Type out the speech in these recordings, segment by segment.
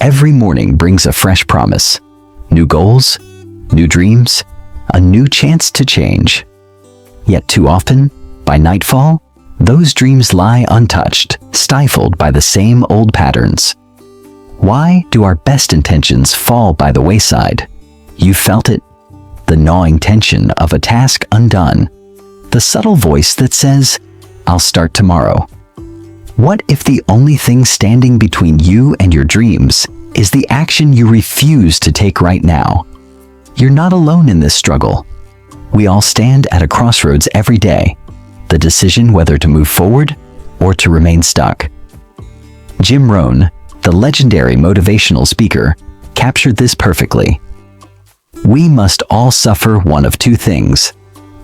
Every morning brings a fresh promise. New goals, new dreams, a new chance to change. Yet too often, by nightfall, those dreams lie untouched, stifled by the same old patterns. Why do our best intentions fall by the wayside? You felt it. The gnawing tension of a task undone. The subtle voice that says, "I'll start tomorrow." What if the only thing standing between you and your dreams is the action you refuse to take right now? You're not alone in this struggle. We all stand at a crossroads every day, the decision whether to move forward or to remain stuck. Jim Rohn, the legendary motivational speaker, captured this perfectly. We must all suffer one of two things: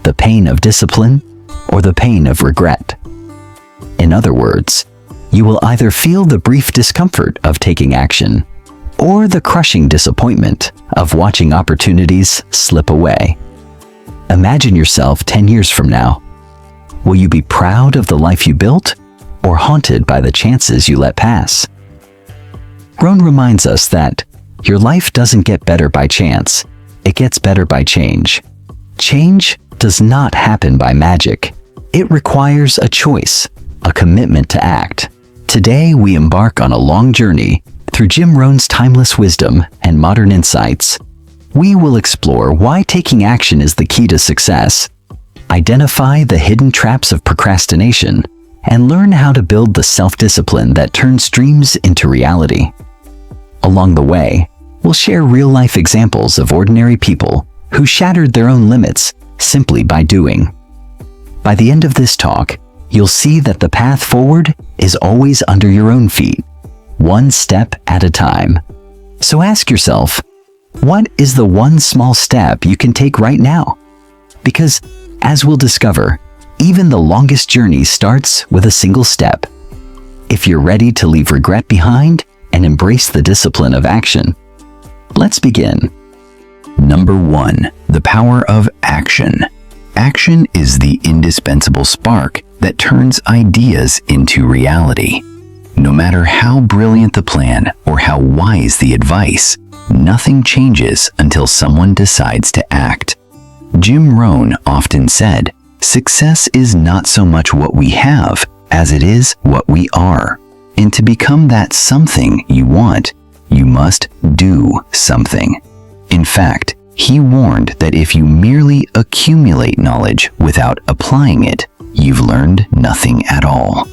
the pain of discipline or the pain of regret. In other words, you will either feel the brief discomfort of taking action or the crushing disappointment of watching opportunities slip away. Imagine yourself 10 years from now. Will you be proud of the life you built or haunted by the chances you let pass? Rohn reminds us that your life doesn't get better by chance, it gets better by change. Change does not happen by magic. It requires a choice, a commitment to act. Today we embark on a long journey through Jim Rohn's timeless wisdom and modern insights. We will explore why taking action is the key to success, identify the hidden traps of procrastination, and learn how to build the self-discipline that turns dreams into reality. Along the way, we'll share real-life examples of ordinary people who shattered their own limits simply by doing. By the end of this talk, you'll see that the path forward is always under your own feet, one step at a time. So ask yourself, what is the one small step you can take right now? Because, as we'll discover, even the longest journey starts with a single step. If you're ready to leave regret behind and embrace the discipline of action, let's begin. Number 1. The power of action. Action is the indispensable spark that turns ideas into reality. No matter how brilliant the plan or how wise the advice, nothing changes until someone decides to act. Jim Rohn often said, "Success is not so much what we have as it is what we are. And to become that something you want, you must do something." In fact, he warned that if you merely accumulate knowledge without applying it, you've learned nothing at all.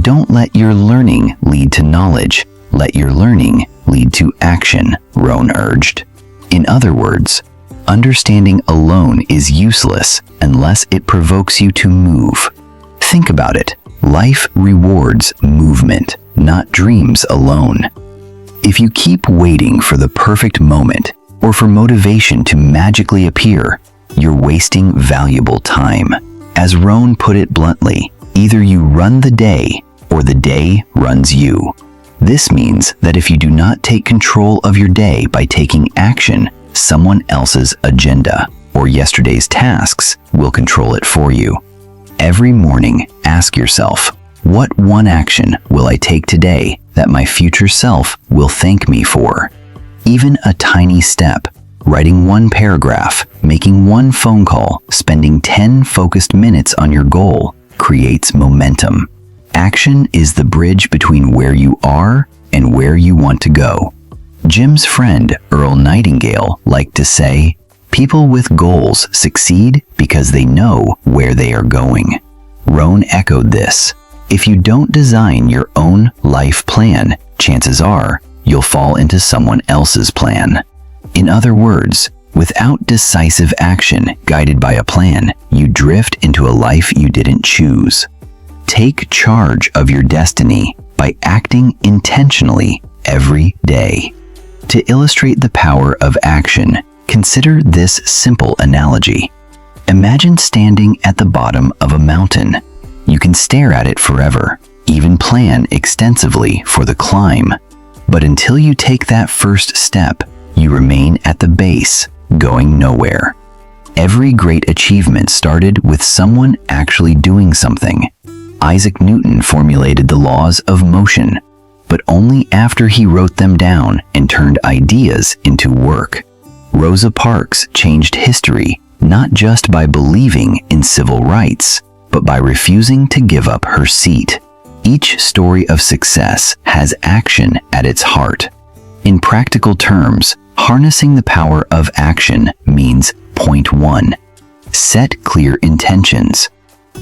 Don't let your learning lead to knowledge. Let your learning lead to action, Rohn urged. In other words, understanding alone is useless unless it provokes you to move. Think about it. Life rewards movement, not dreams alone. If you keep waiting for the perfect moment or for motivation to magically appear, you're wasting valuable time. As Rohn put it bluntly, either you run the day or the day runs you. This means that if you do not take control of your day by taking action, someone else's agenda or yesterday's tasks will control it for you. Every morning, ask yourself, what one action will I take today that my future self will thank me for? Even a tiny step, writing one paragraph, making one phone call, spending 10 focused minutes on your goal, creates momentum. Action is the bridge between where you are and where you want to go. Jim's friend Earl Nightingale liked to say, "People with goals succeed because they know where they are going." Rohn echoed this. If you don't design your own life plan, chances are you'll fall into someone else's plan. In other words, without decisive action guided by a plan, you drift into a life you didn't choose. Take charge of your destiny by acting intentionally every day. To illustrate the power of action, consider this simple analogy. Imagine standing at the bottom of a mountain. You can stare at it forever, even plan extensively for the climb. But until you take that first step, you remain at the base, going nowhere. Every great achievement started with someone actually doing something. Isaac Newton formulated the laws of motion. but only after he wrote them down and turned ideas into work. Rosa Parks changed history not just by believing in civil rights, but by refusing to give up her seat. Each story of success has action at its heart. In practical terms, harnessing the power of action means point 1. Set clear intentions.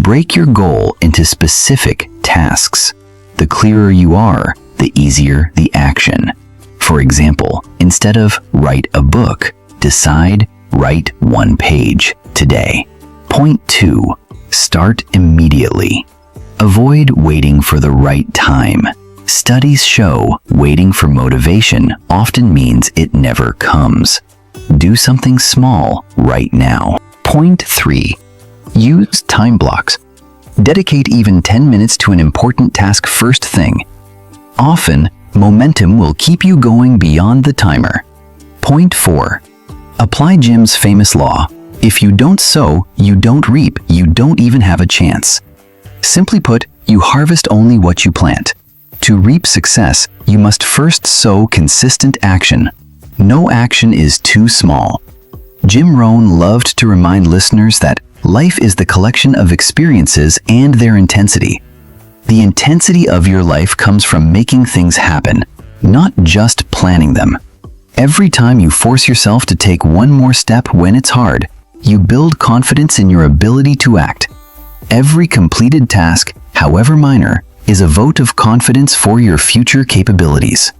Break your goal into specific tasks. The clearer you are, the easier the action. For example, instead of write a book, decide write 1 page today. Point 2. Start immediately. Avoid waiting for the right time. Studies show waiting for motivation often means it never comes. Do something small right now. Point 3. Use time blocks. Dedicate even 10 minutes to an important task first thing. Often, momentum will keep you going beyond the timer. Point 4. Apply Jim's famous law. If you don't sow, you don't reap, you don't even have a chance. Simply put, you harvest only what you plant. To reap success, you must first sow consistent action. No action is too small. Jim Rohn loved to remind listeners that life is the collection of experiences and their intensity. The intensity of your life comes from making things happen, not just planning them. Every time you force yourself to take one more step when it's hard, you build confidence in your ability to act. Every completed task, however minor, is a vote of confidence for your future capabilities.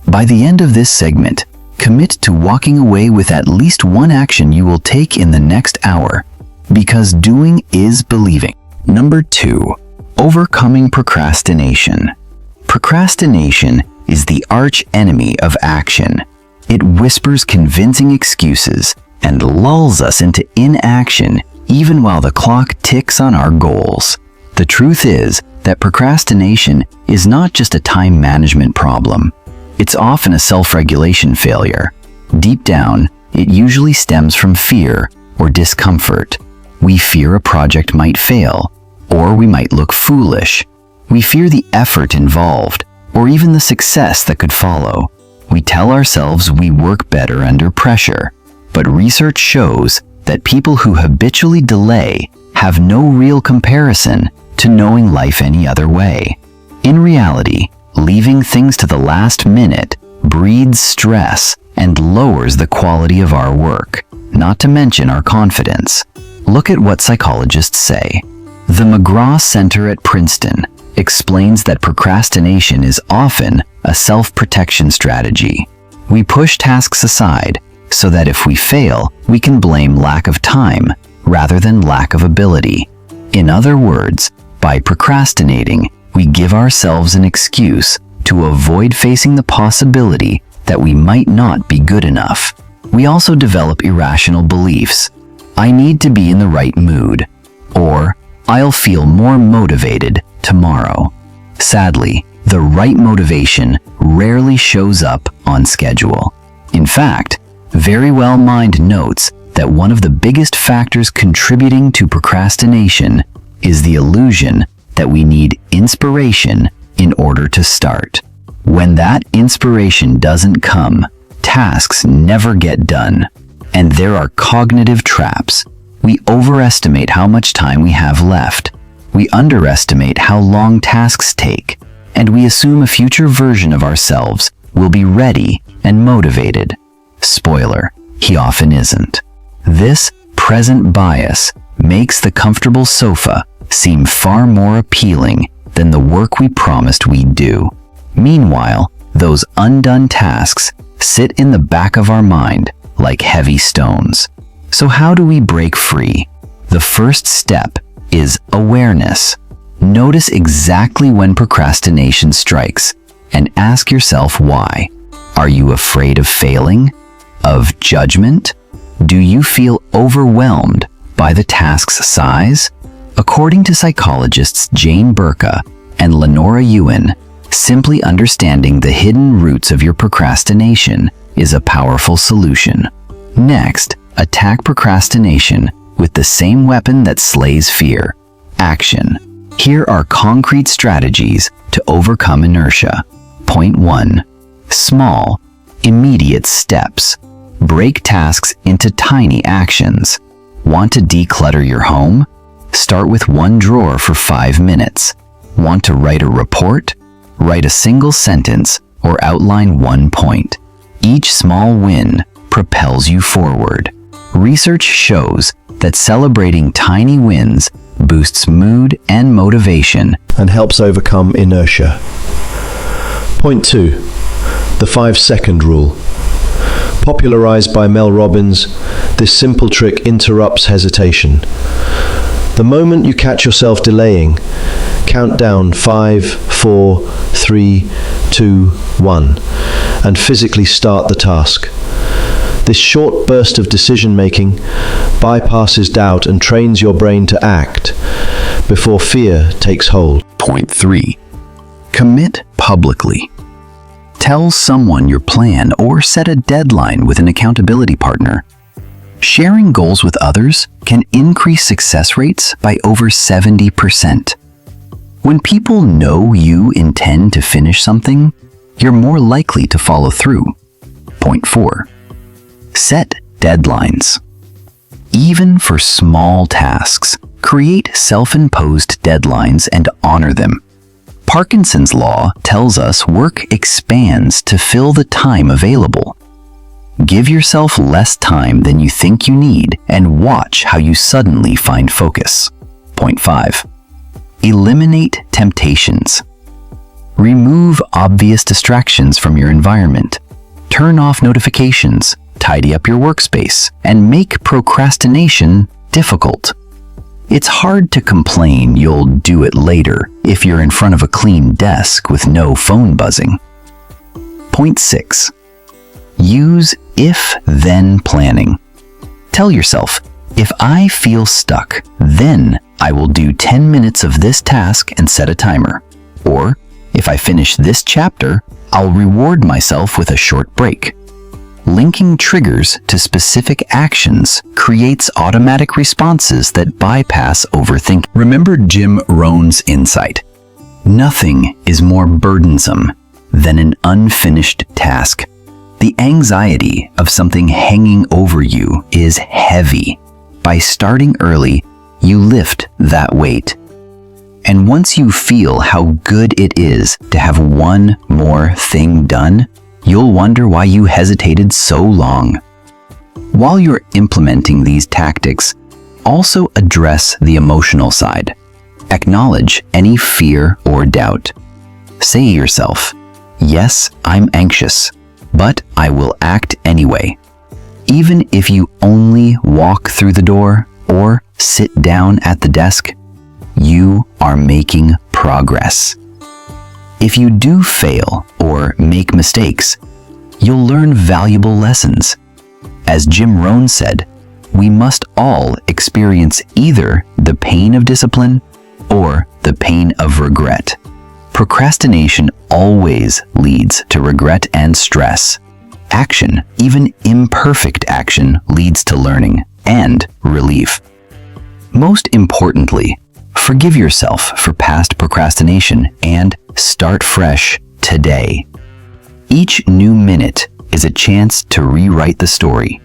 By the end of this segment, commit to walking away with at least one action you will take in the next hour, because doing is believing. Number 2. Overcoming procrastination. Procrastination is the arch enemy of action. It whispers convincing excuses and lulls us into inaction even while the clock ticks on our goals. The truth is that procrastination is not just a time management problem. It's often a self-regulation failure. Deep down, it usually stems from fear or discomfort. We fear a project might fail, or we might look foolish. We fear the effort involved, or even the success that could follow. We tell ourselves we work better under pressure, but research shows that people who habitually delay have no real comparison to knowing life any other way. In reality, leaving things to the last minute breeds stress and lowers the quality of our work, not to mention our confidence. Look at what psychologists say. The McGraw Center at Princeton explains that procrastination is often a self-protection strategy. We push tasks aside so that if we fail, we can blame lack of time rather than lack of ability. In other words, by procrastinating, we give ourselves an excuse to avoid facing the possibility that we might not be good enough. We also develop irrational beliefs. I need to be in the right mood, or I'll feel more motivated tomorrow. Sadly, the right motivation rarely shows up on schedule. In fact, Verywell Mind notes that one of the biggest factors contributing to procrastination is the illusion that we need inspiration in order to start. When that inspiration doesn't come, tasks never get done. And there are cognitive traps. We overestimate how much time we have left. We underestimate how long tasks take. And we assume a future version of ourselves will be ready and motivated. Spoiler, he often isn't. This present bias makes the comfortable sofa seem far more appealing than the work we promised we'd do. Meanwhile, those undone tasks sit in the back of our mind like heavy stones. So how do we break free? The first step is awareness. Notice exactly when procrastination strikes and ask yourself why. Are you afraid of failing? Of judgment? Do you feel overwhelmed by the task's size? According to psychologists Jane Burka and Lenora Ewan, simply understanding the hidden roots of your procrastination is a powerful solution. Next, attack procrastination with the same weapon that slays fear: action. Here are concrete strategies to overcome inertia. Point 1. Small, immediate steps. Break tasks into tiny actions. Want to declutter your home? Start with one drawer for 5 minutes. Want to write a report? Write a single sentence or outline one point. Each small win propels you forward. Research shows that celebrating tiny wins boosts mood and motivation and helps overcome inertia. Point 2. The 5-second rule. Popularized by Mel Robbins, this simple trick interrupts hesitation. The moment you catch yourself delaying, count down 5, 4, 3, 2, 1, and physically start the task. This short burst of decision-making bypasses doubt and trains your brain to act before fear takes hold. Point 3. Commit publicly. Tell someone your plan or set a deadline with an accountability partner. Sharing goals with others can increase success rates by over 70%. When people know you intend to finish something, you're more likely to follow through. Point 4. Set deadlines. Even for small tasks, create self-imposed deadlines and honor them. Parkinson's law tells us work expands to fill the time available. Give yourself less time than you think you need and watch how you suddenly find focus. Point 5. Eliminate temptations. Remove obvious distractions from your environment. Turn off notifications, tidy up your workspace, and make procrastination difficult. It's hard to complain you'll do it later if you're in front of a clean desk with no phone buzzing. Point 6. Use if-then planning. Tell yourself, if I feel stuck, then I will do 10 minutes of this task and set a timer. Or, if I finish this chapter, I'll reward myself with a short break. Linking triggers to specific actions creates automatic responses that bypass overthinking. Remember Jim Rohn's insight. Nothing is more burdensome than an unfinished task. The anxiety of something hanging over you is heavy. By starting early, you lift that weight. And once you feel how good it is to have one more thing done, you'll wonder why you hesitated so long. While you're implementing these tactics, also address the emotional side. Acknowledge any fear or doubt. Say to yourself, yes, I'm anxious, but I will act anyway. Even if you only walk through the door or sit down at the desk, you are making progress. If you do fail or make mistakes, you'll learn valuable lessons. As Jim Rohn said, we must all experience either the pain of discipline or the pain of regret. Procrastination always leads to regret and stress. Action, even imperfect action, leads to learning and relief. Most importantly, forgive yourself for past procrastination and start fresh today. Each new minute is a chance to rewrite the story.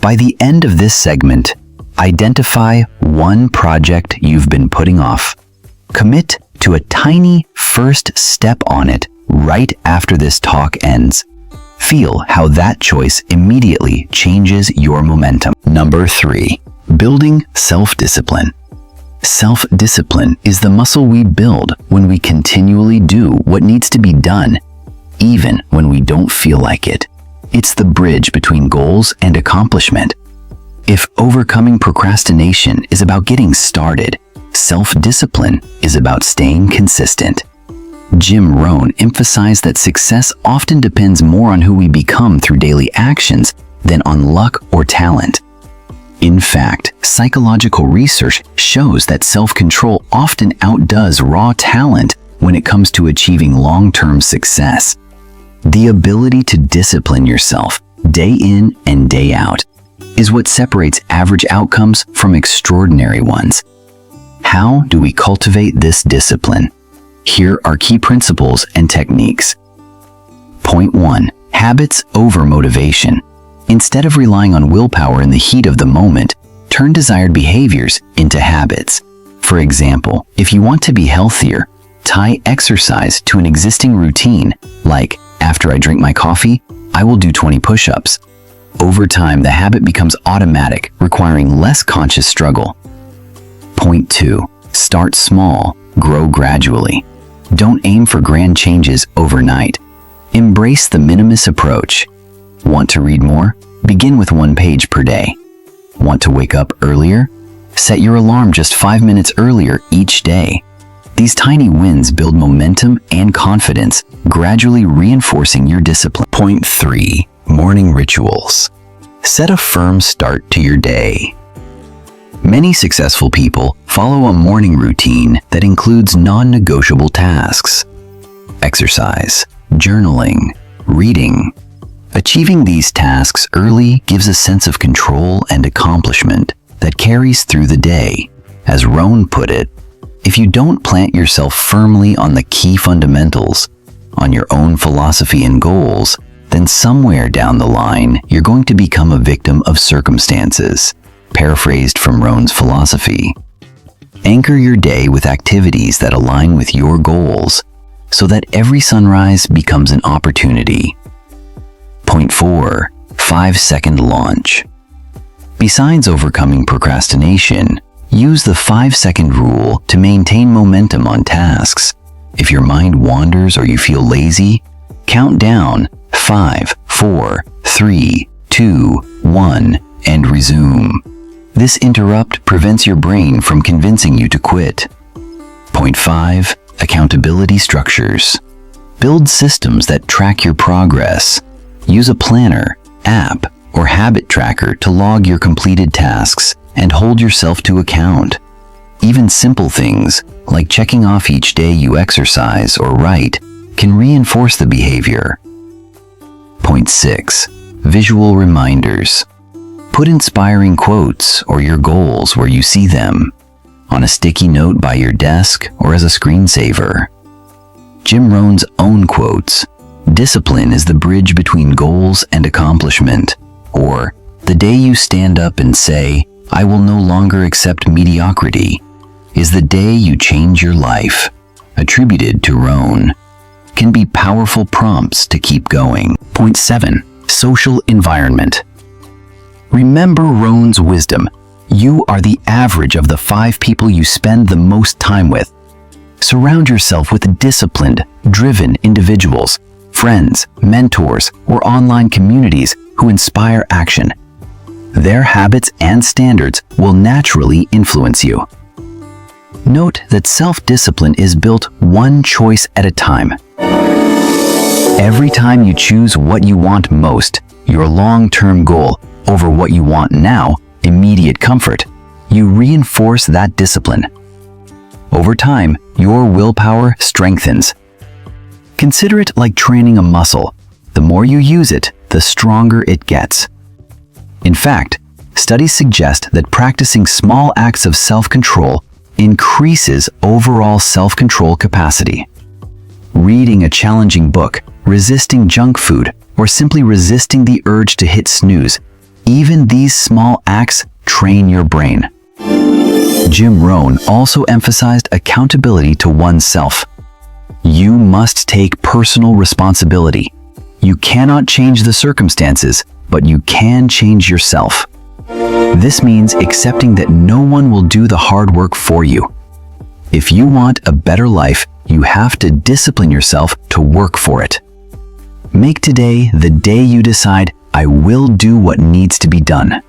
By the end of this segment, identify one project you've been putting off. Commit to a tiny first step on it right after this talk ends. Feel how that choice immediately changes your momentum. Number 3. Building self-discipline. Self-discipline is the muscle we build when we continually do what needs to be done, even when we don't feel like it. It's the bridge between goals and accomplishment. If overcoming procrastination is about getting started, self-discipline is about staying consistent. Jim Rohn emphasized that success often depends more on who we become through daily actions than on luck or talent. In fact, psychological research shows that self-control often outdoes raw talent when it comes to achieving long-term success. The ability to discipline yourself day in and day out is what separates average outcomes from extraordinary ones. How do we cultivate this discipline? Here are key principles and techniques. Point 1. Habits over motivation. Instead of relying on willpower in the heat of the moment, turn desired behaviors into habits. For example, if you want to be healthier, tie exercise to an existing routine, like after I drink my coffee, I will do 20 push-ups. Over time, the habit becomes automatic, requiring less conscious struggle. Point 2. Start small, grow gradually. Don't aim for grand changes overnight. Embrace the minimalist approach. Want to read more? Begin with 1 page per day. Want to wake up earlier? Set your alarm just 5 minutes earlier each day. These tiny wins build momentum and confidence, gradually reinforcing your discipline. Point 3. Morning rituals. Set a firm start to your day. Many successful people follow a morning routine that includes non-negotiable tasks: exercise, journaling, reading. Achieving these tasks early gives a sense of control and accomplishment that carries through the day. As Rohn put it, if you don't plant yourself firmly on the key fundamentals, on your own philosophy and goals, then somewhere down the line, you're going to become a victim of circumstances. Paraphrased from Rohn's philosophy. Anchor your day with activities that align with your goals, so that every sunrise becomes an opportunity. Point 4. 5-second launch. Besides overcoming procrastination, use the 5-second rule to maintain momentum on tasks. If your mind wanders or you feel lazy, count down 5, 4, 3, 2, 1, and resume. This interrupt prevents your brain from convincing you to quit. Point 5. Accountability structures. Build systems that track your progress. Use a planner, app, or habit tracker to log your completed tasks and hold yourself to account. Even simple things, like checking off each day you exercise or write, can reinforce the behavior. Point 6. Visual reminders. Put inspiring quotes or your goals where you see them, on a sticky note by your desk or as a screensaver. Jim Rohn's own quotes: "Discipline is the bridge between goals and accomplishment," or "The day you stand up and say, I will no longer accept mediocrity, is the day you change your life," attributed to Rohn, can be powerful prompts to keep going. Point 7. Social environment. Remember Rohn's wisdom. You are the average of the 5 people you spend the most time with. Surround yourself with disciplined, driven individuals, friends, mentors, or online communities who inspire action. Their habits and standards will naturally influence you. Note that self-discipline is built one choice at a time. Every time you choose what you want most, your long-term goal, over what you want now, immediate comfort, you reinforce that discipline. Over time, your willpower strengthens. Consider it like training a muscle. The more you use it, the stronger it gets. In fact, studies suggest that practicing small acts of self-control increases overall self-control capacity. Reading a challenging book, resisting junk food, or simply resisting the urge to hit snooze, even these small acts train your brain. Jim Rohn also emphasized accountability to oneself. You must take personal responsibility. You cannot change the circumstances, but you can change yourself. This means accepting that no one will do the hard work for you. If you want a better life, you have to discipline yourself to work for it. Make today the day you decide, I will do what needs to be done.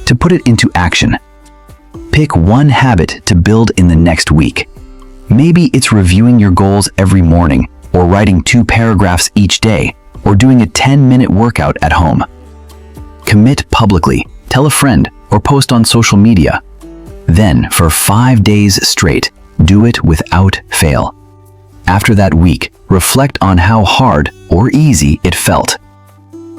To put it into action, pick one habit to build in the next week. Maybe it's reviewing your goals every morning, or writing 2 paragraphs each day, or doing a 10-minute workout at home. Commit publicly, tell a friend, or post on social media. Then, for 5 days straight, do it without fail. After that week, reflect on how hard or easy it felt.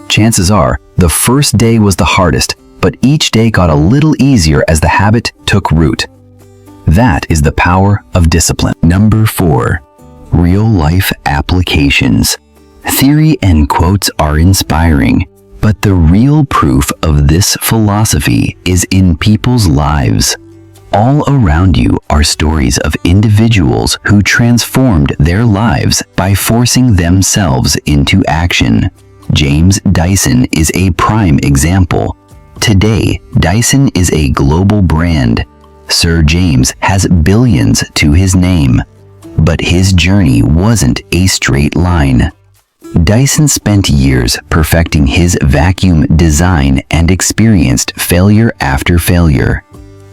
Chances are, the first day was the hardest, but each day got a little easier as the habit took root. That is the power of discipline. Number 4. real-life applications. Theory and quotes are inspiring, but the real proof of this philosophy is in people's lives. All around you are stories of individuals who transformed their lives by forcing themselves into action. James Dyson is a prime example. Today, Dyson is a global brand. Sir James has billions to his name. But his journey wasn't a straight line. Dyson spent years perfecting his vacuum design and experienced failure after failure.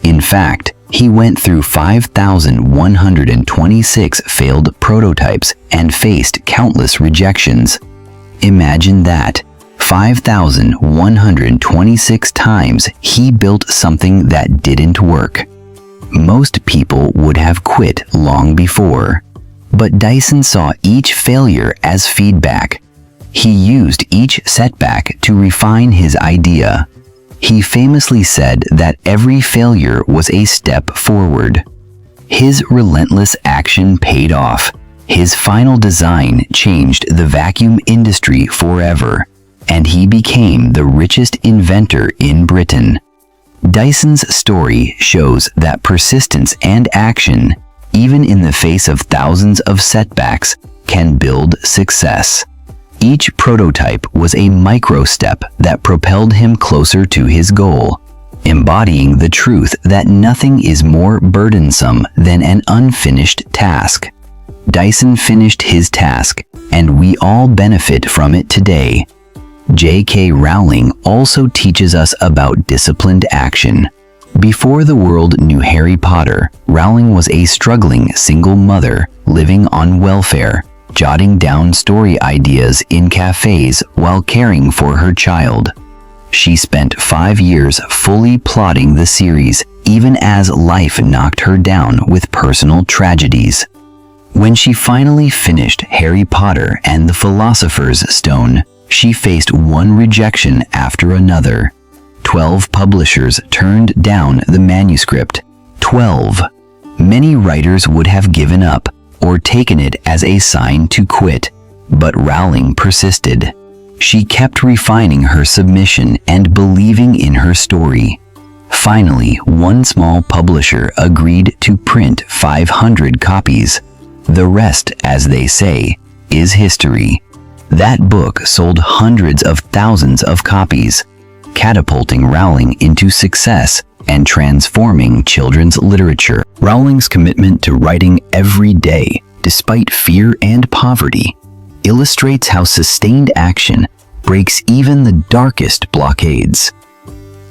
In fact, he went through 5,126 failed prototypes and faced countless rejections. Imagine that. 5,126 times he built something that didn't work. Most people would have quit long before. But Dyson saw each failure as feedback. He used each setback to refine his idea. He famously said that every failure was a step forward. His relentless action paid off. His final design changed the vacuum industry forever, and he became the richest inventor in Britain. Dyson's story shows that persistence and action, even in the face of thousands of setbacks, can build success. Each prototype was a micro step that propelled him closer to his goal, embodying the truth that nothing is more burdensome than an unfinished task. Dyson finished his task, and we all benefit from it today. J.K. Rowling also teaches us about disciplined action. Before the world knew Harry Potter, Rowling was a struggling single mother living on welfare, jotting down story ideas in cafes while caring for her child. She spent 5 years fully plotting the series, even as life knocked her down with personal tragedies. When she finally finished Harry Potter and the Philosopher's Stone, she faced one rejection after another. 12 publishers turned down the manuscript. 12. Many writers would have given up or taken it as a sign to quit, but Rowling persisted. She kept refining her submission and believing in her story. Finally, one small publisher agreed to print 500 copies. The rest, as they say, is history. That book sold hundreds of thousands of copies, catapulting Rowling into success and transforming children's literature. Rowling's commitment to writing every day, despite fear and poverty, illustrates how sustained action breaks even the darkest blockades.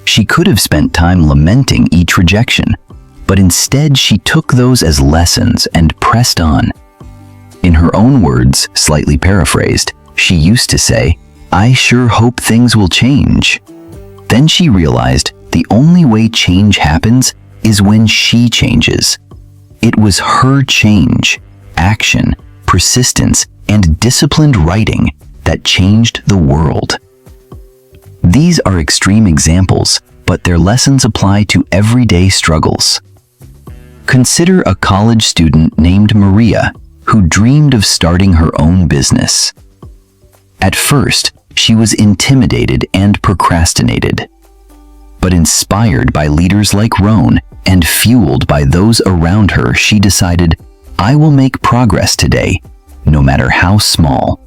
She could have spent time lamenting each rejection, but instead she took those as lessons and pressed on. In her own words, slightly paraphrased, she used to say, "I sure hope things will change." Then she realized the only way change happens is when she changes. It was her change, action, persistence, and disciplined writing that changed the world. These are extreme examples, but their lessons apply to everyday struggles. Consider a college student named Maria who dreamed of starting her own business. At first, she was intimidated and procrastinated. But inspired by leaders like Rohn and fueled by those around her, she decided, "I will make progress today, no matter how small."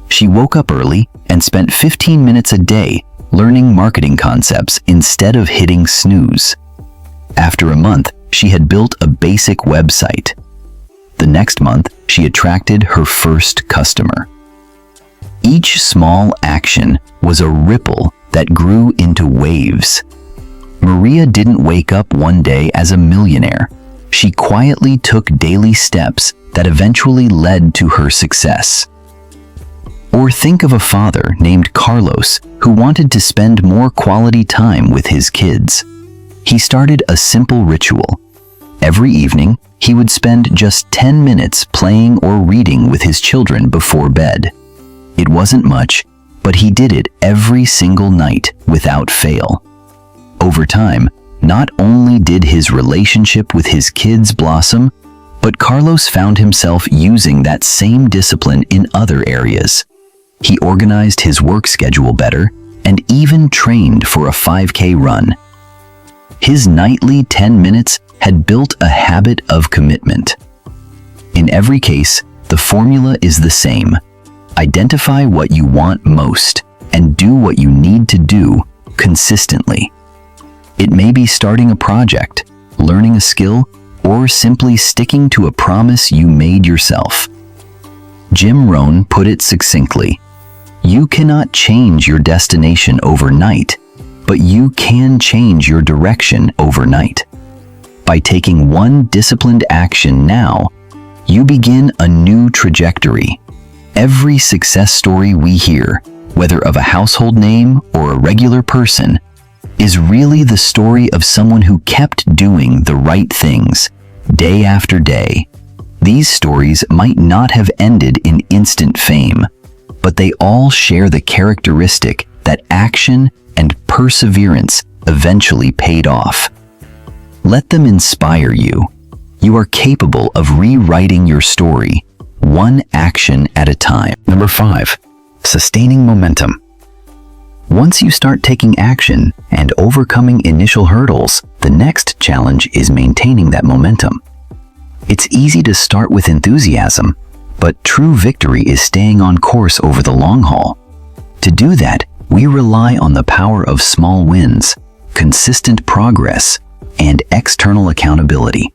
She woke up early and spent 15 minutes a day learning marketing concepts instead of hitting snooze. After a month, she had built a basic website. The next month, she attracted her first customer. Each small action was a ripple that grew into waves. Maria didn't wake up one day as a millionaire. She quietly took daily steps that eventually led to her success. Or think of a father named Carlos who wanted to spend more quality time with his kids. He started a simple ritual. Every evening, he would spend just 10 minutes playing or reading with his children before bed. It wasn't much, but he did it every single night without fail. Over time, not only did his relationship with his kids blossom, But Carlos found himself using that same discipline in other areas. He organized his work schedule better and even trained for a 5K run. His nightly 10 minutes had built a habit of commitment. In every case, the formula is the same. Identify what you want most and do what you need to do consistently. It may be starting a project, learning a skill, or simply sticking to a promise you made yourself. Jim Rohn put it succinctly: you cannot change your destination overnight, but you can change your direction overnight. By taking one disciplined action now, you begin a new trajectory. Every success story we hear, whether of a household name or a regular person, is really the story of someone who kept doing the right things, day after day. These stories might not have ended in instant fame, but they all share the characteristic that action and perseverance eventually paid off. Let them inspire you. You are capable of rewriting your story, one action at a time. Number 5, sustaining momentum. Once you start taking action and overcoming initial hurdles, the next challenge is maintaining that momentum. It's easy to start with enthusiasm, but true victory is staying on course over the long haul. To do that, we rely on the power of small wins, consistent progress, and external accountability.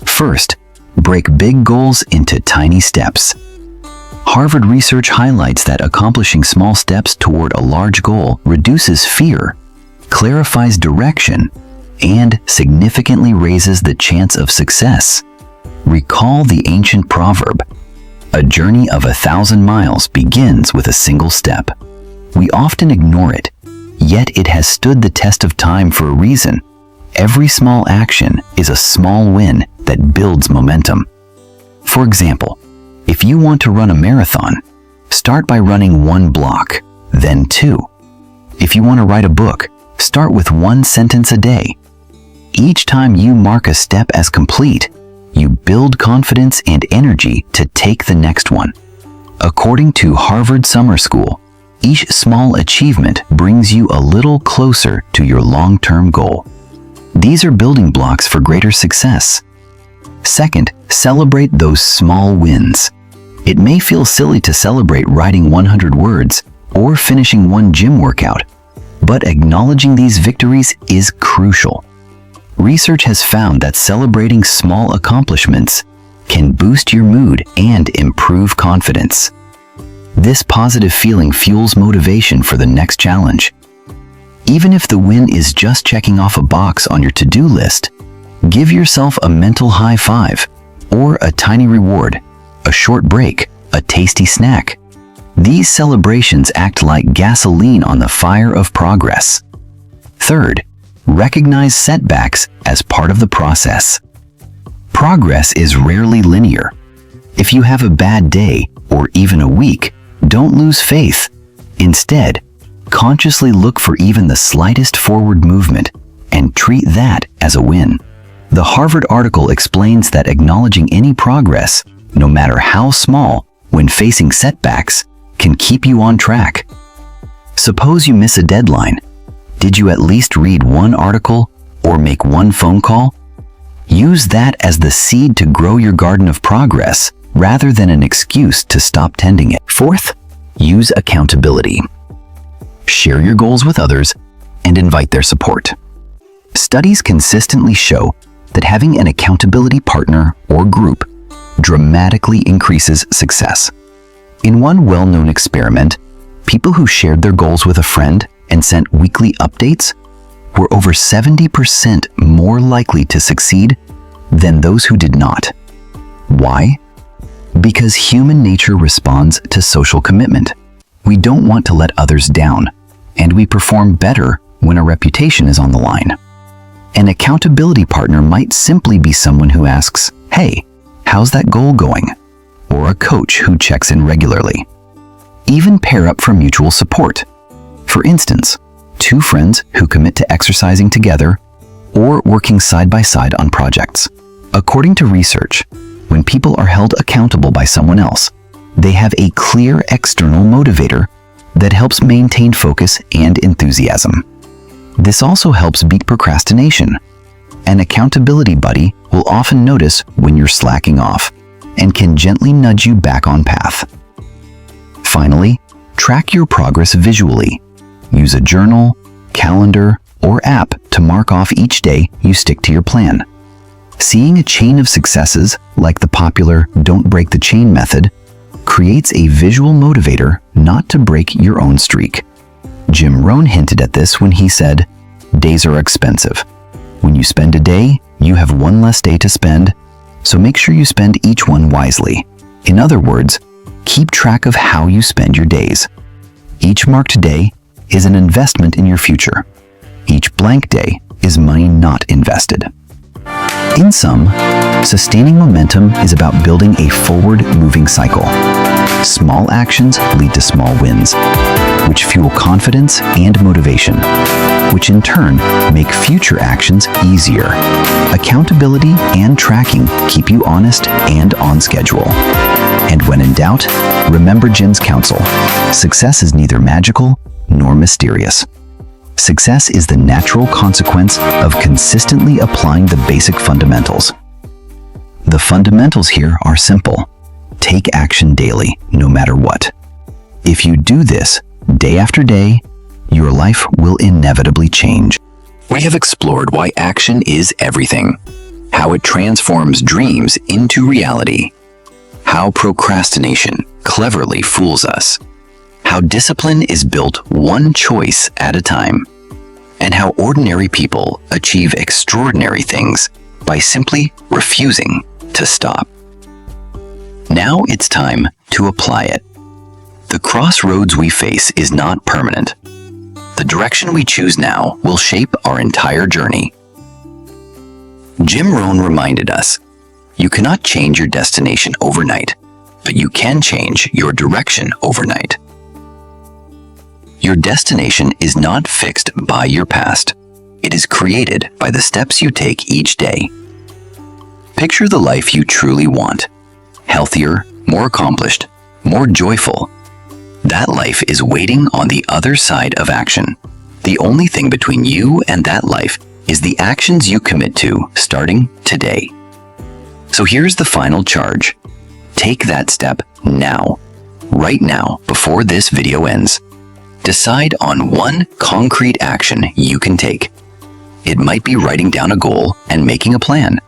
First, break big goals into tiny steps. Harvard research highlights that accomplishing small steps toward a large goal reduces fear, clarifies direction, and significantly raises the chance of success. Recall the ancient proverb, "A journey of 1,000 miles begins with a single step." We often ignore it, yet it has stood the test of time for a reason. Every small action is a small win that builds momentum. For example, if you want to run a marathon, start by running 1 block, then 2. If you want to write a book, start with 1 sentence a day. Each time you mark a step as complete, you build confidence and energy to take the next one. According to Harvard Summer School, each small achievement brings you a little closer to your long-term goal. These are building blocks for greater success. Second, celebrate those small wins. It may feel silly to celebrate writing 100 words or finishing 1 gym workout, but acknowledging these victories is crucial. Research has found that celebrating small accomplishments can boost your mood and improve confidence. This positive feeling fuels motivation for the next challenge. Even if the win is just checking off a box on your to-do list, give yourself a mental high five or a tiny reward, a short break, a tasty snack. These celebrations act like gasoline on the fire of progress. Third, recognize setbacks as part of the process. Progress is rarely linear. If you have a bad day or even a week, don't lose faith. Instead, consciously look for even the slightest forward movement and treat that as a win. The Harvard article explains that acknowledging any progress, no matter how small, when facing setbacks, can keep you on track. Suppose you miss a deadline. Did you at least read 1 article or make 1 phone call? Use that as the seed to grow your garden of progress rather than an excuse to stop tending it. Fourth, use accountability. Share your goals with others and invite their support. Studies consistently show that having an accountability partner or group dramatically increases success. In one well-known experiment, people who shared their goals with a friend and sent weekly updates were over 70% more likely to succeed than those who did not. Why? Because human nature responds to social commitment. We don't want to let others down, and we perform better when a reputation is on the line. An accountability partner might simply be someone who asks, "Hey, how's that goal going?" or a coach who checks in regularly. Even pair up for mutual support. For instance, 2 friends who commit to exercising together or working side by side on projects. According to research, when people are held accountable by someone else, they have a clear external motivator that helps maintain focus and enthusiasm. This also helps beat procrastination. An accountability buddy will often notice when you're slacking off and can gently nudge you back on path. Finally, track your progress visually. Use a journal, calendar, or app to mark off each day you stick to your plan. Seeing a chain of successes, like the popular "don't break the chain" method, creates a visual motivator not to break your own streak. Jim Rohn hinted at this when he said, "Days are expensive. When you spend a day, you have one less day to spend, so make sure you spend each one wisely." In other words, keep track of how you spend your days. Each marked day is an investment in your future. Each blank day is money not invested. In sum, sustaining momentum is about building a forward-moving cycle. Small actions lead to small wins, which fuel confidence and motivation, which in turn make future actions easier. Accountability and tracking keep you honest and on schedule. And when in doubt, remember Jim's counsel: success is neither magical nor mysterious. Success is the natural consequence of consistently applying the basic fundamentals. The fundamentals here are simple. Take action daily, no matter what. If you do this day after day, your life will inevitably change. We have explored why action is everything, how it transforms dreams into reality, how procrastination cleverly fools us, how discipline is built one choice at a time, and how ordinary people achieve extraordinary things by simply refusing to stop. Now it's time to apply it. The crossroads we face is not permanent. The direction we choose now will shape our entire journey. Jim Rohn reminded us, you cannot change your destination overnight, but you can change your direction overnight. Your destination is not fixed by your past. It is created by the steps you take each day. Picture the life you truly want. Healthier, more accomplished, more joyful. That life is waiting on the other side of action. The only thing between you and that life is the actions you commit to starting today. So here's the final charge. Take that step now, right now, before this video ends. Decide on one concrete action you can take. It might be writing down a goal and making a plan,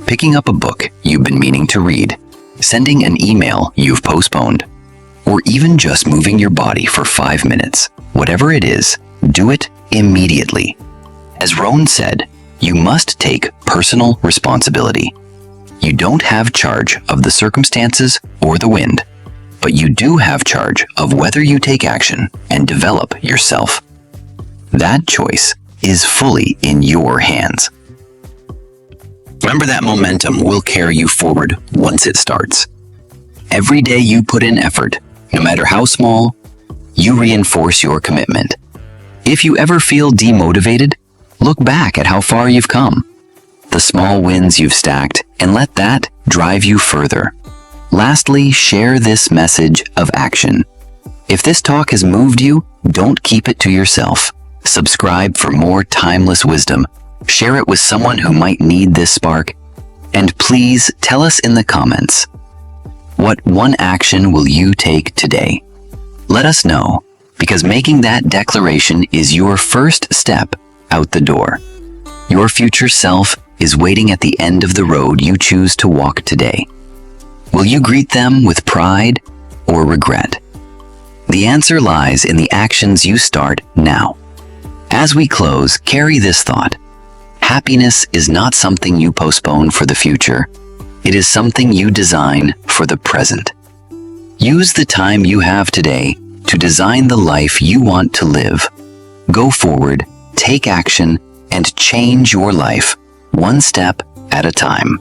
picking up a book you've been meaning to read, sending an email you've postponed, or even just moving your body for 5 minutes. Whatever it is, do it immediately. As Rohn said, you must take personal responsibility. You don't have charge of the circumstances or the wind, but you do have charge of whether you take action and develop yourself. That choice is fully in your hands. Remember that momentum will carry you forward once it starts. Every day you put in effort, no matter how small, you reinforce your commitment. If you ever feel demotivated, look back at how far you've come, the small wins you've stacked, and let that drive you further. Lastly, share this message of action. If this talk has moved you, don't keep it to yourself. Subscribe for more timeless wisdom. Share it with someone who might need this spark. And please tell us in the comments, what one action will you take today? Let us know, because making that declaration is your first step out the door. Your future self is waiting at the end of the road you choose to walk today. Will you greet them with pride or regret? The answer lies in the actions you start now. As we close, carry this thought. Happiness is not something you postpone for the future. It is something you design for the present. Use the time you have today to design the life you want to live. Go forward, take action, and change your life one step at a time.